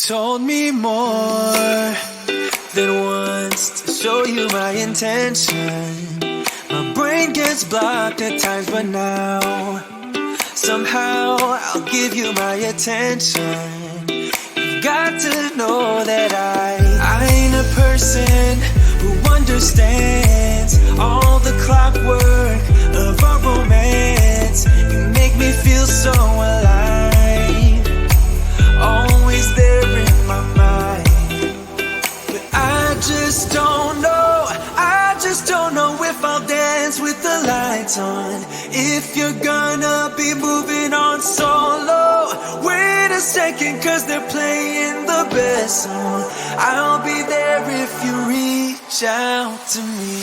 told me more than once to show you my intention. My brain gets blocked at times, but now somehow I'll give you my attention. You've got to know that I ain't a person who understands all the clockwork of our romance. You make me feel so alive, always there in my mind. But I just don't know, I just don't know if I'll dance with the lights on. If you're gonna be moving on solo, wait a second, cause they're playing the best song. I'll be there if you reach out to me.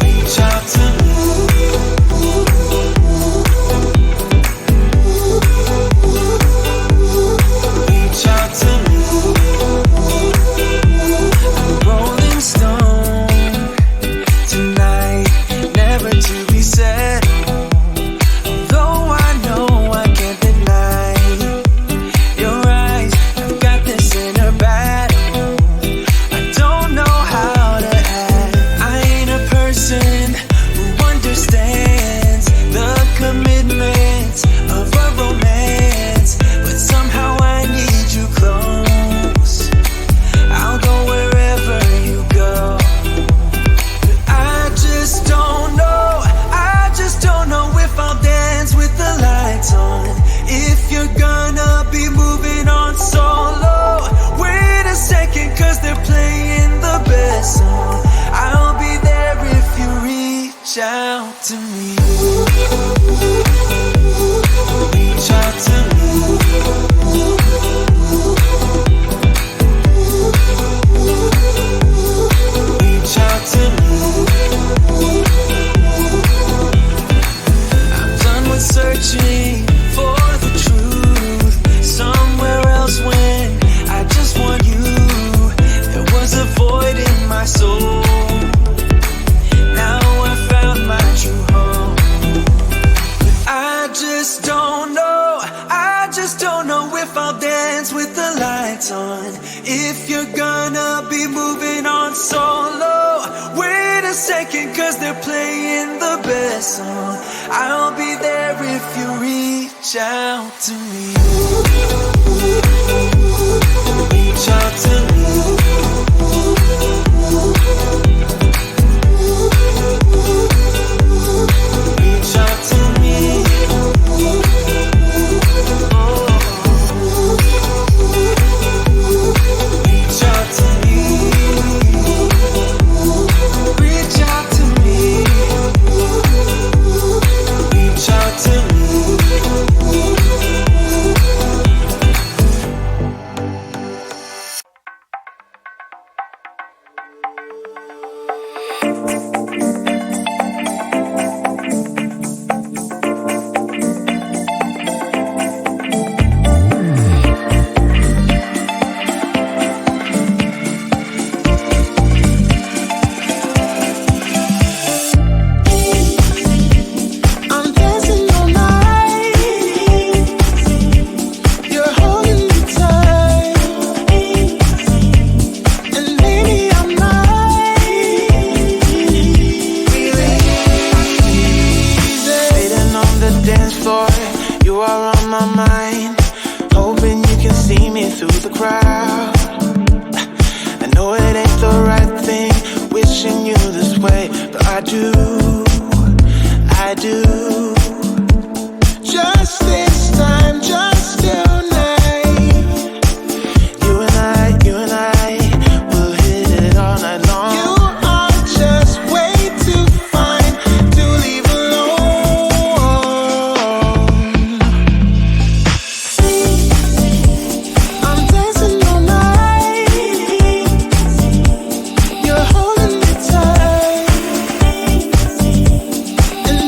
Reach out to me. Reach out to me. I'm a rolling stone tonight, never to be settled. Though I know I can't deny your eyes, I've got this inner battle. I don't know how to act. I ain't a person who understands the commitment of a romance, but somehow I need you close. I'll go wherever you go. But I just don't know, I just don't know if I'll dance with the lights on. If you're gonna be moving on solo, wait a second, cause they're playing the best song. I'll be there if you reach out to me. Reach out to me. Reach out to me. I'm done with searching for the truth somewhere else when I just want you. There was a void in my soul. Now I found my true home. But I just don't know, I just don't know if I'll dance with the lights on. If you're gonna be moving on solo, wait a second, cause they're playing the best song. I'll be there if you reach out to me. Reach out to me. Reach out to me. Reach out to me. Reach out to me. Reach out to me.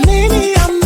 Maybe I'm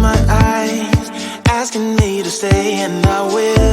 my eyes, asking me to stay, and I will.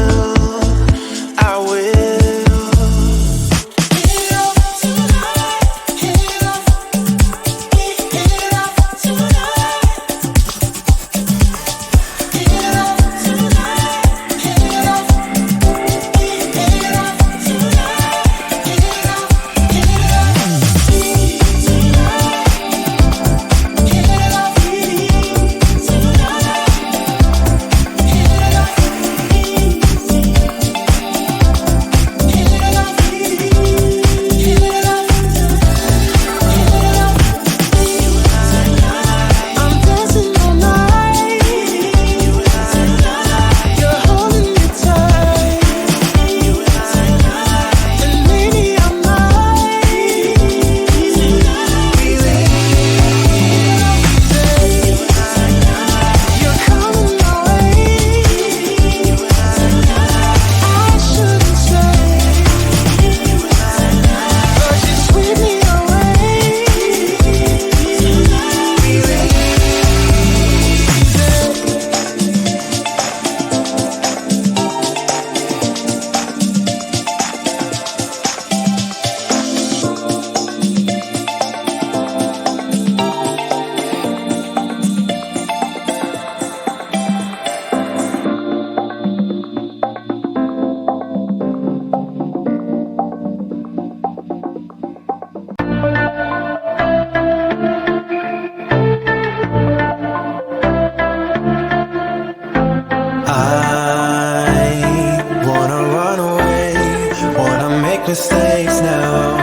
Mistakes now,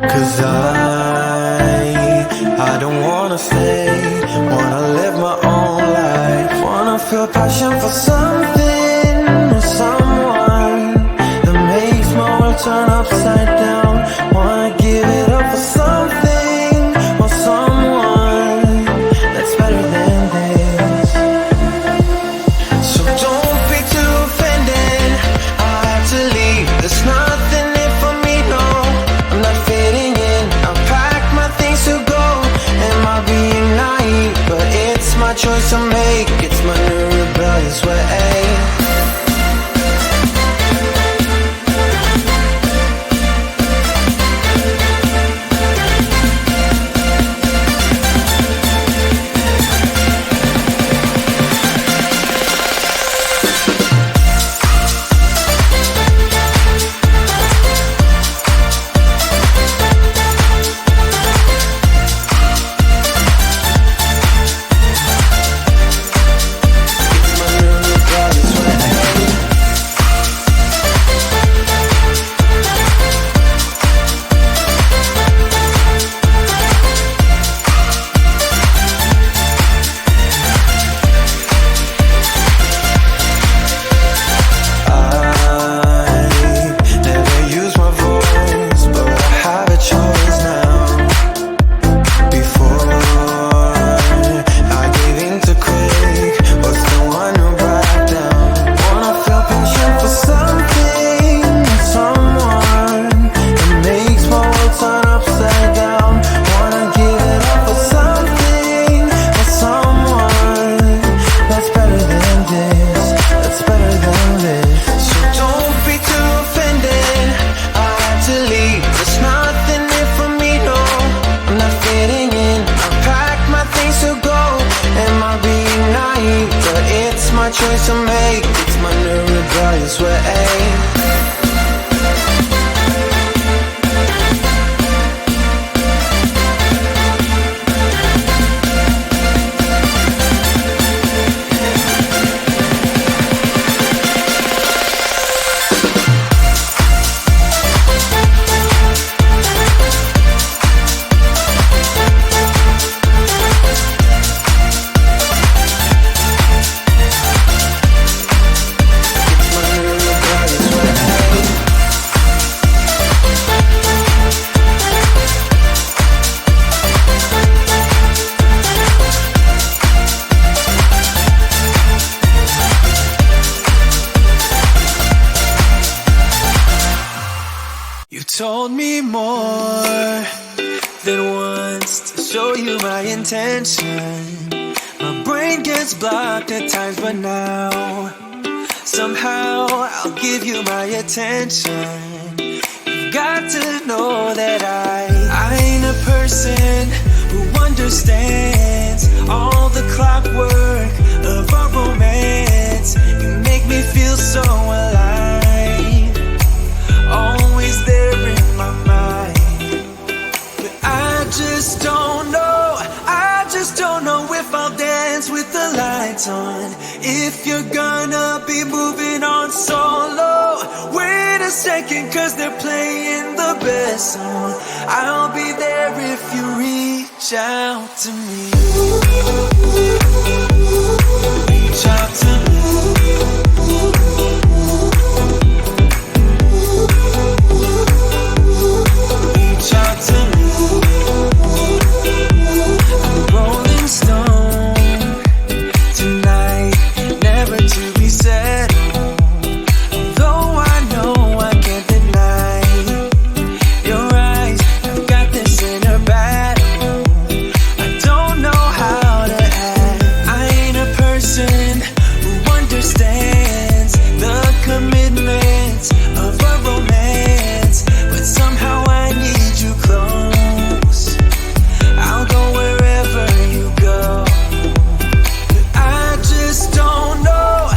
'cause I don't wanna stay, wanna live my own life, wanna feel passion for something or someone that makes my world turn upside down, wanna give it up for something or someone that's better than this. So don't be too offended, I have to leave, there's nothing in for me, no, I'm not fitting in, I'll pack my things to go, am I being naive? But it's my choice to make, it's my new rebellious way. Choice to make, it's my new rebellious way. Told me more than once to show you my intention. My brain mind gets blocked at times, but now somehow I'll give you my attention. You've got to know that I ain't a person who understands all the clockwork of our romance. You make me feel so alive, always there in my mind. But I just don't know if I'll dance with the lights on. If you're gonna be moving on solo, wait a second, cause they're playing the best song. I'll be there if you reach out to me. Reach out to me. Reach out to me. I'm a rolling stone tonight, never to be settled. Though I know I can't deny your eyes have got this inner battle. I don't know how to act. I ain't a person who understands the commitments of a romance, but somehow I need you close. I'll go wherever you go. But I just don't know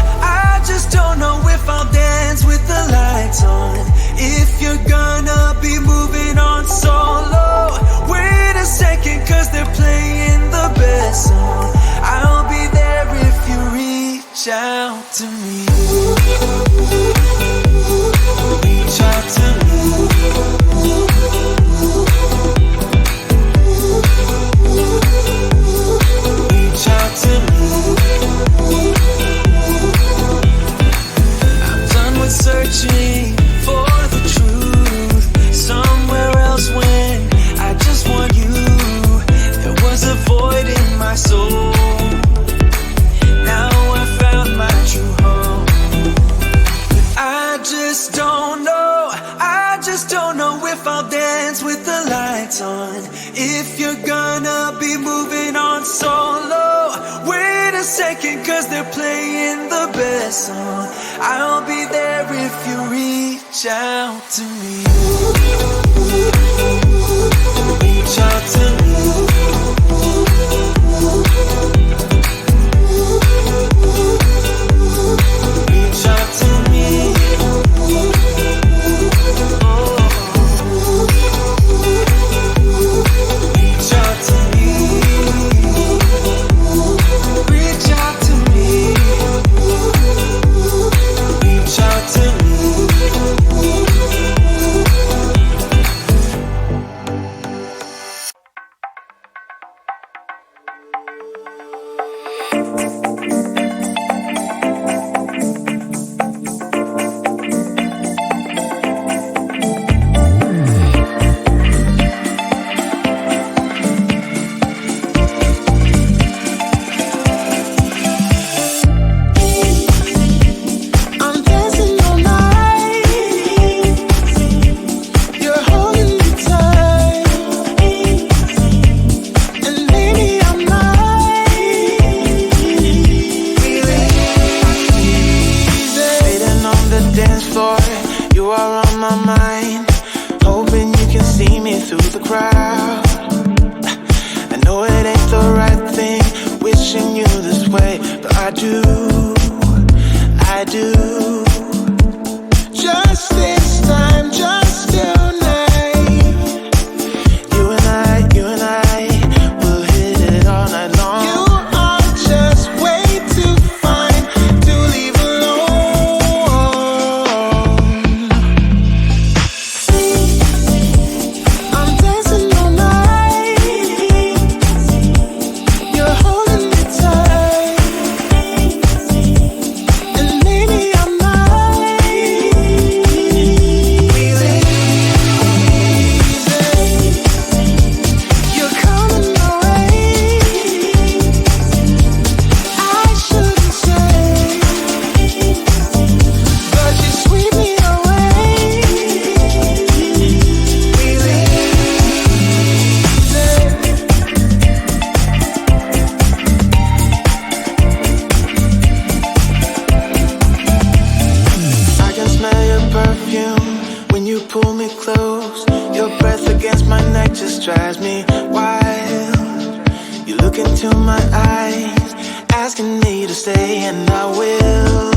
if I'll dance with the lights on. If you're gonna be moving on solo, wait a second, cause they're playing the best song. I'll be there if you reach out to me. Reach out to me. Reach out to me. I'm done with searching for the truth somewhere else when I just want you. There was a void in my soul. Now I found my true home. But I just don't know if I'll dance with the lights on. If you're gonna be moving on solo, wait a second, cause they're playing the best song. I'll be there if you reach out to me. Reach out to me. Reach out to me. Reach out to me. Reach out to me. Reach out to me. Maybe I'm you pull me close, your breath against my neck just drives me wild. You look into my eyes, asking me to stay, and I will.